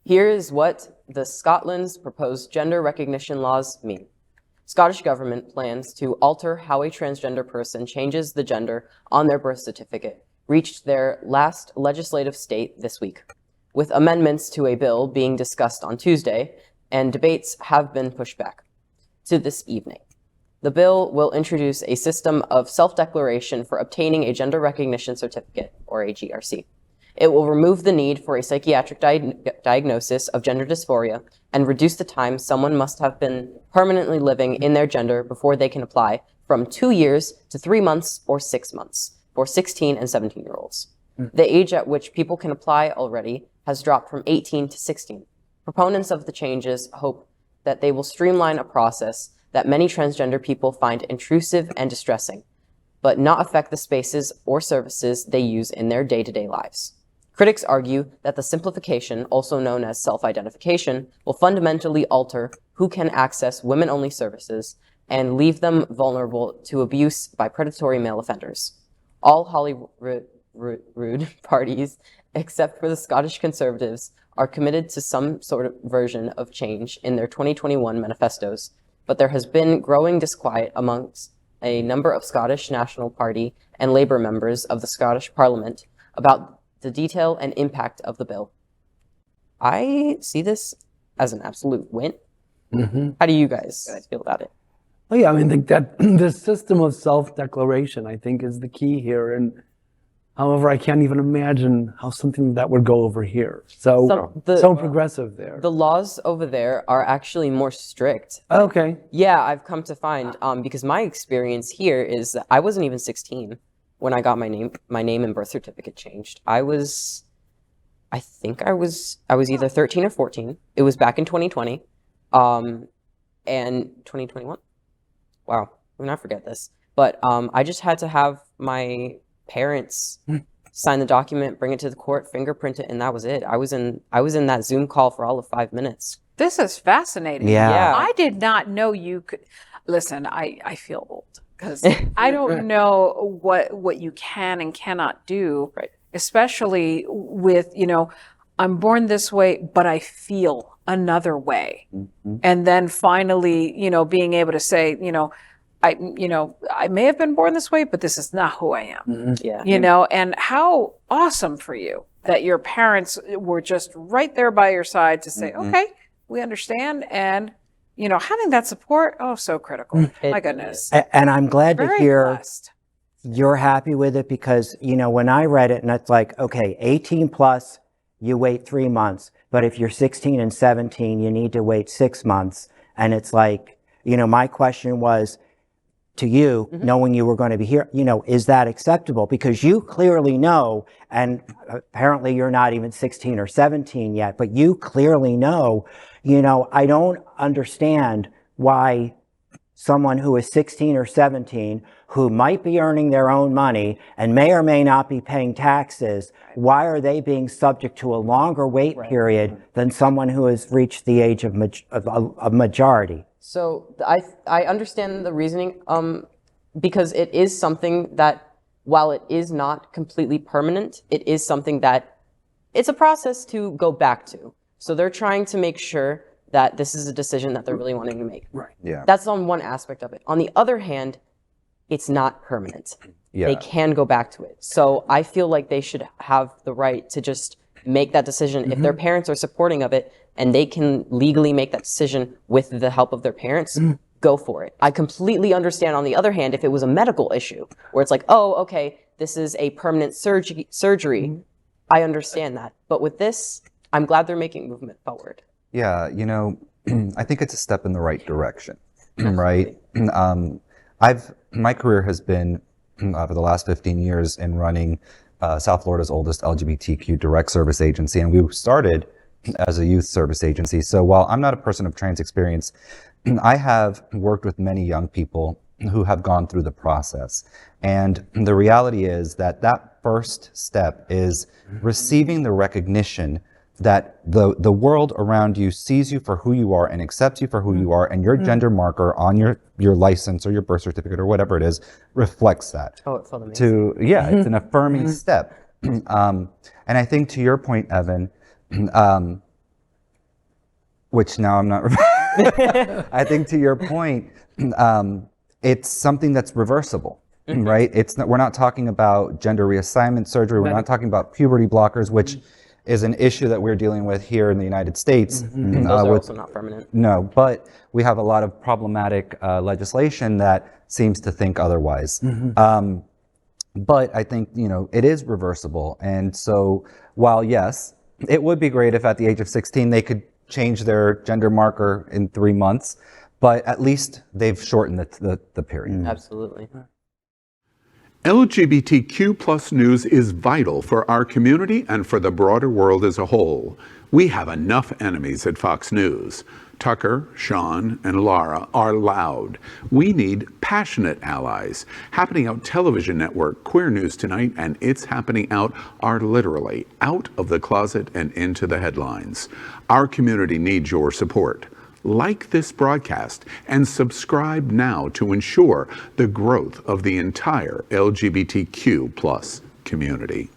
Here is what the Scotland's proposed gender recognition laws mean. Scottish government plans to alter how a transgender person changes the gender on their birth certificate, reached their last legislative state this week, with amendments to a bill being discussed on Tuesday, and debates have been pushed back to this evening. The bill will introduce a system of self-declaration for obtaining a gender recognition certificate, or a GRC. It will remove the need for a psychiatric diagnosis of gender dysphoria and reduce the time someone must have been permanently living in their gender before they can apply from 2 years to 3 months or 6 months for 16 and 17-year-olds. The age at which people can apply already has dropped from 18 to 16. Proponents of the changes hope that they will streamline a process that many transgender people find intrusive and distressing, but not affect the spaces or services they use in their day-to-day lives. Critics argue that the simplification, also known as self-identification, will fundamentally alter who can access women-only services and leave them vulnerable to abuse by predatory male offenders. All Holyrood parties, except for the Scottish Conservatives, are committed to some sort of version of change in their 2021 manifestos, but there has been growing disquiet amongst a number of Scottish National Party and Labour members of the Scottish Parliament about the detail and impact of the bill. I see this as an absolute win. How do you guys feel about it? Oh yeah, I mean, I think that the system of self-declaration, I think, is the key here. And however, I can't even imagine how something like that would go over here. So progressive there. The laws over there are actually more strict. Okay. Yeah, I've come to find, because my experience here is that I wasn't even 16 when I got my name and birth certificate changed. I think I was either 13 or 14. It was back in 2020, and 2021. Wow, I mean, I forget this. But I just had to have my parents sign the document, bring it to the court, fingerprint it, and that was it. I was in that Zoom call for all of 5 minutes. This is fascinating. Yeah. I did not know you could. Listen, I feel old because I don't know what you can and cannot do, right, especially with, I'm born this way, but I feel another way. And then finally, being able to say, I may have been born this way, but this is not who I am. Yeah. And how awesome for you that your parents were just right there by your side to say, okay, we understand. And, having that support, so critical. My goodness. And I'm glad to hear blessed. You're happy with it because, when I read it and it's like, okay, 18 plus, you wait 3 months. But if you're 16 and 17, you need to wait 6 months. And it's like, my question was, to you, knowing you were going to be here, is that acceptable? Because you clearly know, and apparently you're not even 16 or 17 yet, but you clearly know, I don't understand why someone who is 16 or 17, who might be earning their own money and may or may not be paying taxes, why are they being subject to a longer wait period than someone who has reached the age of majority? So I understand the reasoning, because it is something that, while it is not completely permanent, it is something that it's a process to go back to. So they're trying to make sure that this is a decision that they're really wanting to make. Right. Yeah. That's on one aspect of it. On the other hand, it's not permanent. Yeah. They can go back to it. So I feel like they should have the right to just make that decision. If their parents are supporting of it and they can legally make that decision with the help of their parents, go for it. I completely understand, on the other hand, if it was a medical issue where it's like, oh, okay, this is a permanent surgery, I understand that. But with this, I'm glad they're making movement forward. Yeah, I think it's a step in the right direction, right? My career has been, for the last 15 years, in running South Florida's oldest LGBTQ direct service agency, and we started as a youth service agency. So while I'm not a person of trans experience, I have worked with many young people who have gone through the process. And the reality is that first step is receiving the recognition that the world around you sees you for who you are and accepts you for who you are, and your gender marker on your license or your birth certificate or whatever it is reflects that. Oh, it felt amazing. It's an affirming step. And I think, to your point, Evan, which now I'm not. I think to your point, it's something that's reversible, right? It's not, we're not talking about gender reassignment surgery. We're not talking about puberty blockers, which is an issue that we're dealing with here in the United States. Those are also not permanent. No, but we have a lot of problematic legislation that seems to think otherwise. But I think, you know, it is reversible. And so while yes, it would be great if at the age of 16 they could change their gender marker in 3 months, but at least they've shortened the period. Absolutely. LGBTQ plus news is vital for our community and for the broader world as a whole. We have enough enemies at Fox News. Tucker, Sean, and Laura are loud. We need passionate allies. Happening Out Television Network, Queer News Tonight, and It's Happening Out are literally out of the closet and into the headlines. Our community needs your support. Like this broadcast and subscribe now to ensure the growth of the entire LGBTQ plus community.